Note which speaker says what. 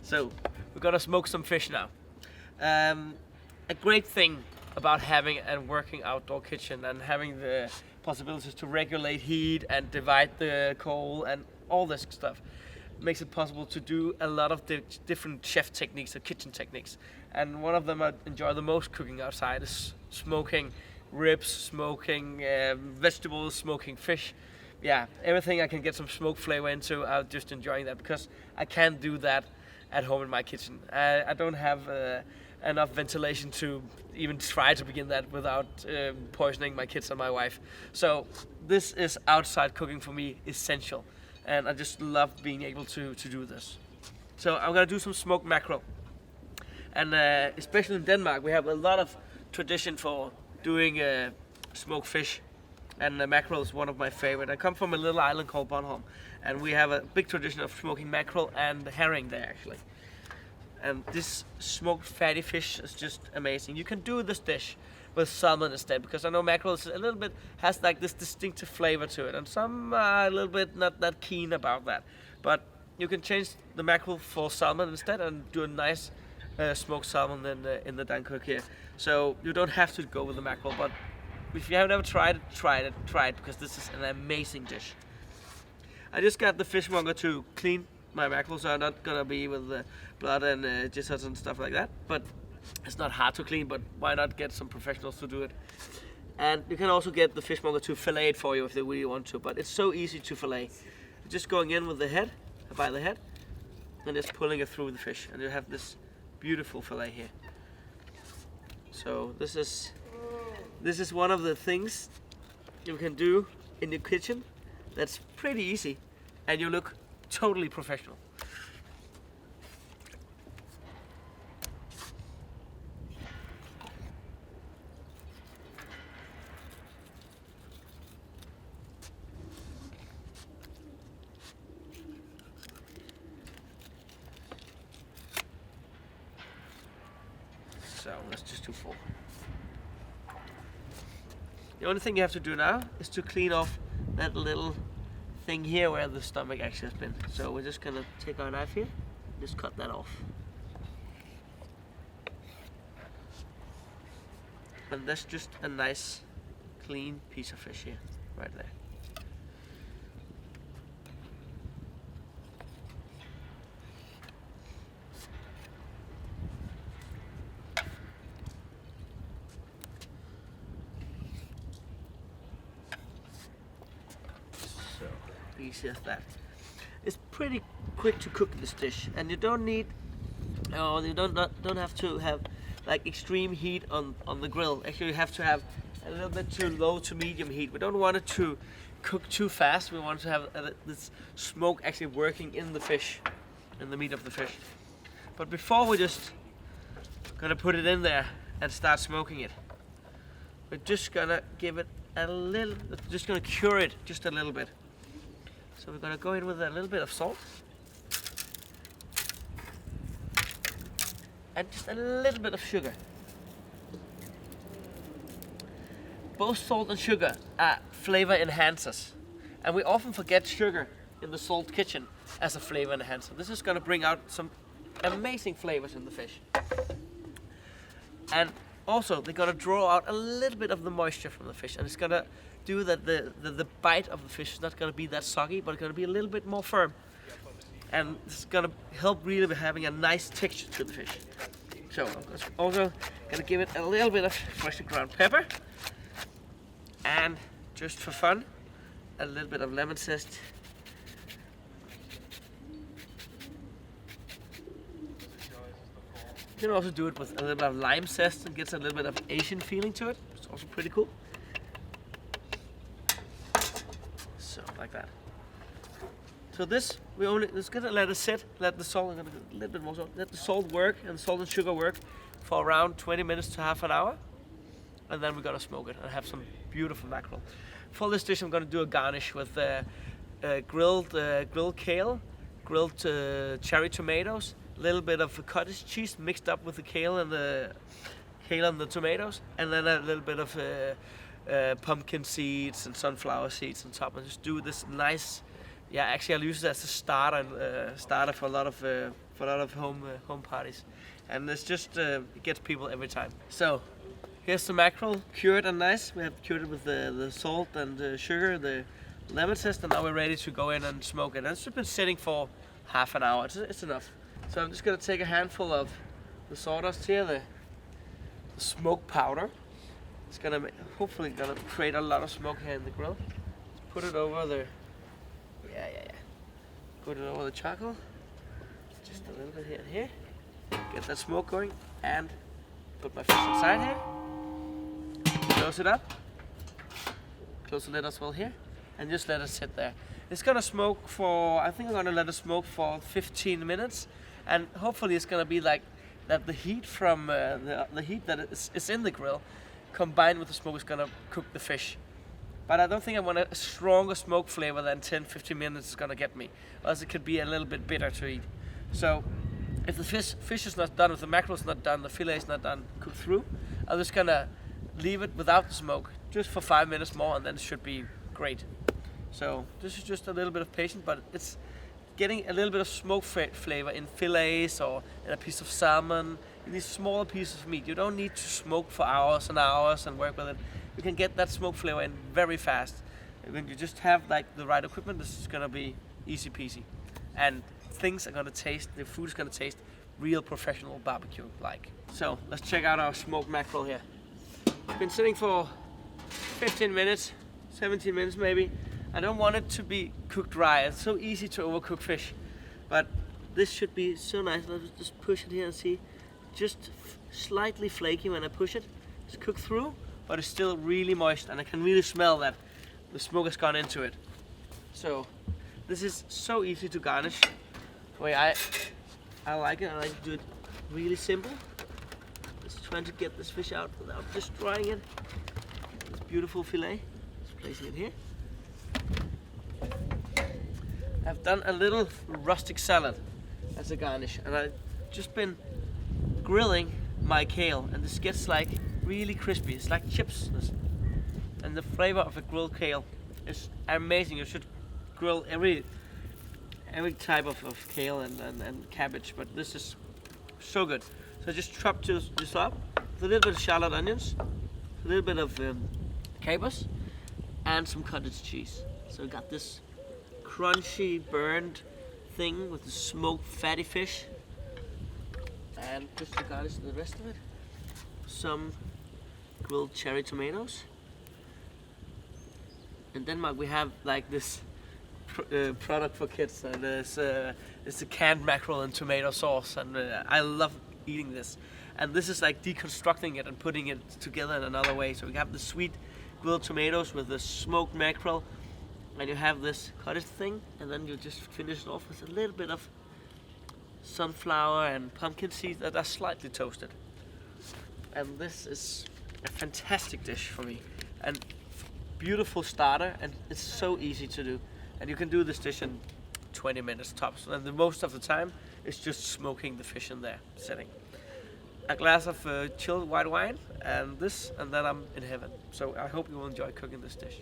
Speaker 1: So we're gonna smoke some fish now. A great thing about having and working outdoor kitchen and having the possibilities to regulate heat and divide the coal and all this stuff makes it possible to do a lot of different chef techniques or kitchen techniques. And one of them I enjoy the most cooking outside is smoking ribs, smoking vegetables, smoking fish. Yeah, everything I can get some smoke flavor into, I'm just enjoying that because I can't do that at home in my kitchen. I don't have enough ventilation to even try to begin that without poisoning my kids and my wife. So this is outside cooking for me essential, and I just love being able to do this. So I'm gonna do some smoked mackerel, and especially in Denmark we have a lot of tradition for doing smoked fish, and mackerel is one of my favorite. I come from a little island called Bornholm, and we have a big tradition of smoking mackerel and herring there actually. And this smoked fatty fish is just amazing. You can do this dish with salmon instead, because I know mackerel is a little bit, has like this distinctive flavor to it, and some are a little bit not that keen about that. But you can change the mackerel for salmon instead and do a nice smoked salmon in the Dancook here. So you don't have to go with the mackerel, but if you have never tried it, try it, because this is an amazing dish. I just got the fishmonger to clean my mackerel, so I'm not gonna be with the blood and gizzards and stuff like that. But it's not hard to clean, but why not get some professionals to do it? And you can also get the fishmonger to fillet it for you if they really want to, but it's so easy to fillet. You're just going in with the head, by the head, and just pulling it through the fish, and you have this beautiful fillet here. So this is one of the things you can do in your kitchen that's pretty easy, and you look totally professional. So that's just too full. The only thing you have to do now is to clean off that little thing here where the stomach actually has been. So we're just gonna take our knife here, just cut that off. And that's just a nice clean piece of fish here, right there. Easy as that. It's pretty quick to cook this dish, and you don't need, you don't have to have like extreme heat on the grill. Actually, you have to have a little bit too low to medium heat. We don't want it to cook too fast. We want to have this smoke actually working in the fish, in the meat of the fish. But before we're just gonna put it in there and start smoking it, we're just gonna give it a little, just gonna cure it just a little bit. So we're gonna go in with a little bit of salt and just a little bit of sugar. Both salt and sugar are flavor enhancers, and we often forget sugar in the salt kitchen as a flavor enhancer. This is gonna bring out some amazing flavors in the fish. And also they're gonna draw out a little bit of the moisture from the fish, and it's gonna do that the bite of the fish is not going to be that soggy, but it's going to be a little bit more firm, and it's going to help really by having a nice texture to the fish. So I'm also going to give it a little bit of freshly ground pepper, and just for fun, a little bit of lemon zest. You can also do it with a little bit of lime zest and gets a little bit of Asian feeling to it. It's also pretty cool. So like that. So this we only just gonna let it sit, let the salt, a little bit more salt, let the salt work and salt and sugar work for around 20 minutes to half an hour, and then we're gonna smoke it and have some beautiful mackerel. For this dish, I'm gonna do a garnish with grilled kale, grilled cherry tomatoes, a little bit of cottage cheese mixed up with the kale and the tomatoes, and then a little bit of pumpkin seeds and sunflower seeds on top, and just do this nice. Yeah, actually I'll use it as a starter for a lot of for a lot of home parties, and it's just it gets people every time. So here's the mackerel, cured and nice. We have cured it with the salt and the sugar, the lemon zest, and now we're ready to go in and smoke it. And it's been sitting for half an hour. It's enough. So I'm just gonna take a handful of the sawdust here, the smoke powder. It's hopefully gonna create a lot of smoke here in the grill. Let's put it over the Put it over the charcoal. Just a little bit here and here. Get that smoke going, and put my fish inside here. Close it up. Close the lid as well here, and just let it sit there. It's gonna smoke for, I think I'm gonna let it smoke for 15 minutes, and hopefully it's gonna be like that. The heat from the heat that is in the grill, combined with the smoke, is gonna cook the fish. But I don't think I want a stronger smoke flavor than 10-15 minutes is gonna get me, else it could be a little bit bitter to eat. So if the fish is not done, if the mackerel is not done, the fillet is not done, cooked through, I'm just gonna leave it without the smoke, just for 5 minutes more, and then it should be great. So this is just a little bit of patience, but it's getting a little bit of smoke flavor in fillets or in a piece of salmon, in these smaller pieces of meat. You don't need to smoke for hours and hours and work with it. You can get that smoke flavor in very fast. When you just have like the right equipment, this is gonna be easy peasy. And things are gonna taste, the food is gonna taste real professional barbecue like. So let's check out our smoked mackerel here. It's been sitting for 15 minutes, 17 minutes maybe. I don't want it to be cooked dry. It's so easy to overcook fish. But this should be so nice. Let's just push it here and see. Just slightly flaky when I push it. It's cooked through, but it's still really moist, and I can really smell that the smoke has gone into it. So this is so easy to garnish. The way I like it, I like to do it really simple. Just trying to get this fish out without destroying it. This beautiful fillet. Just placing it here. I've done a little rustic salad as a garnish, and I've just been grilling my kale, and this gets like really crispy. It's like chips, and the flavor of a grilled kale is amazing. You should grill every type of kale and cabbage, but this is so good. So I just chopped this up with a little bit of shallot onions, a little bit of capers, and some cottage cheese. So we got this crunchy burned thing with the smoked fatty fish, and just to garnish the rest of it, some grilled cherry tomatoes. In Denmark we have like this product for kids, and it's a canned mackerel and tomato sauce, and I love eating this. And this is like deconstructing it and putting it together in another way. So we have the sweet grilled tomatoes with the smoked mackerel, and you have this cottage thing, and then you just finish it off with a little bit of sunflower and pumpkin seeds that are slightly toasted. And this is a fantastic dish for me, and beautiful starter, and it's so easy to do. And you can do this dish in 20 minutes tops, and the most of the time it's just smoking the fish in there, sitting. A glass of chilled white wine, and then I'm in heaven. So I hope you will enjoy cooking this dish.